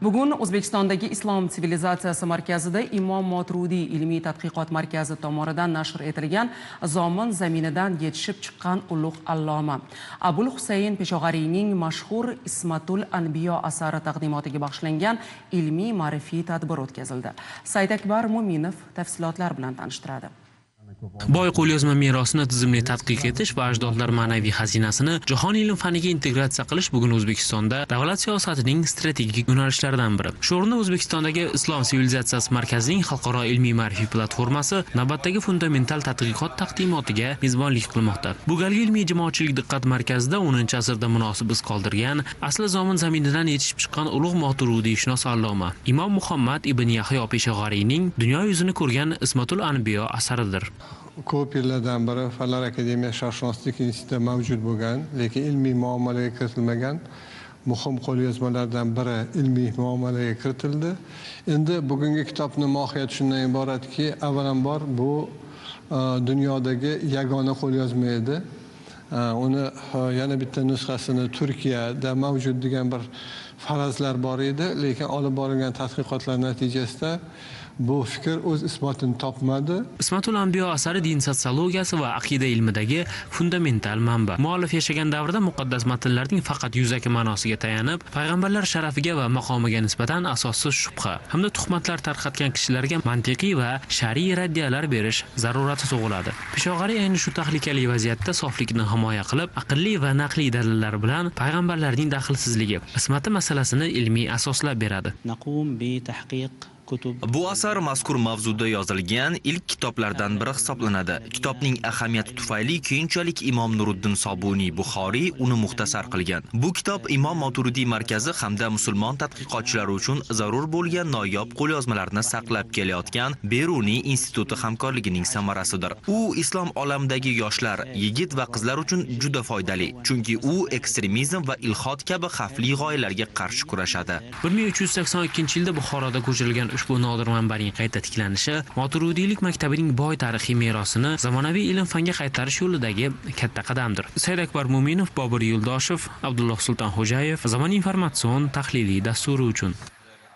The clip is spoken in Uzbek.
Bugun O'zbekistondagi Islom sivilizatsiyasi markazida Imom Motrudiy ilmiy tadqiqot markazi tomonidan nashr etilgan Zomin zaminidan yetishib chiqqan ulug' alloma Abul Husayn Peshog'ariyning mashhur Ismatul Anbiyo asari taqdimotiga bag'ishlangan ilmiy ma'rifiy tadbir o'tkazildi. Saidakbar Mo'minov tafsilotlar bilan tanishtiradi. Boy qo'lyozma merosini tizimli tadqiq etish va ajdodlar ma'naviy xazinasini jahon ilm faniga integratsiya qilish bugun O'zbekistonda davlat siyosatining strategik yo'nalishlaridan biri. Shu o'rinda O'zbekistondagi Islom sivilizatsiyasi markazining xalqaro ilmiy ma'rifiy platformasi navbatdagi fundamental tadqiqot taqdimotiga mezbonlik qilmoqda. Bu galgi ilmiy jamoatchilik diqqat markazida 10-asrda munosib iz qoldirgan, asli Zomin zaminidan yetishib chiqqan ulug' Moturudiyshnos alloma Imom Muhammad ibn Yahyo Peshog'ariyning dunyo yuzini ko'rgan Ismatul Anbiyo asaridir. Ko'p yillardan beri Fanlar akademiya sharqshunoslik institutida mavjud bo'lgan, lekin ilmiy muomalaga kiritilmagan muhim qo'lyozmalardan biri ilmiy muomalaga kiritildi. Endi bugungi kitobning mohiyati shundan iboratki, avvalambor bu dunyodagi yagona qo'lyozma edi. Uni yana bitta nusxasini Turkiyada mavjud degan bir farazlar bor edi, lekin olib borilgan tadqiqotlar natijasida bu fikr o'z isbotini topmadi. Ismatul Anbiyo asari din sotsiologiyasi va aqida ilmidagi fundamental manba. Muallif yashagan davrda muqaddas matnlarning faqat yuzaki ma'nosiga tayanib, payg'ambarlar sharafiga va maqomiga nisbatan asossiz shubha hamda tuhmatlar tarqatgan kishilarga mantiqiy va shar'iy raddiyalar berish zarurati tug'iladi. Peshog'ariy ayni shu tahlikali vaziyatda soflikni himoya qilib, aqlli va naqliy dalillar bilan payg'ambarlarning daxlsizligi, ismati masalasini ilmiy asoslab beradi. Bu asar mazkur mavzuda yozilgan ilk kitoblardan biri hisoblanadi. Kitobning ahamiyati tufayli keyinchalik Imom Nuriddin Sobuniy Buxoriy uni muxtasar qilgan. Bu kitob Imom Moturidiy markazi hamda musulmon tadqiqotchilari uchun zarur bo'lgan noyob qo'lyozmalarni saqlab kelayotgan Beruniy instituti hamkorligining samarasidir. U islom olamidagi yoshlar, yigit va qizlar uchun juda foydali, chunki u ekstremizm va ilhod kabi xavfli g'oyalarga qarshi kurashadi. 1382-yilda Buxoroda ko'chirilgan ushbu nodir manbaning qayta tiklanishi Moturudiylik maktabining boy tarixiy merosini zamonaviy ilm fanga qaytarish yo'lidagi katta qadamdir. Saidakbar Mo'minov, Bobur Yo'ldoshev, Abdulloh Sultonxo'jayev Zamon informatsion tahliliy dasturi uchun.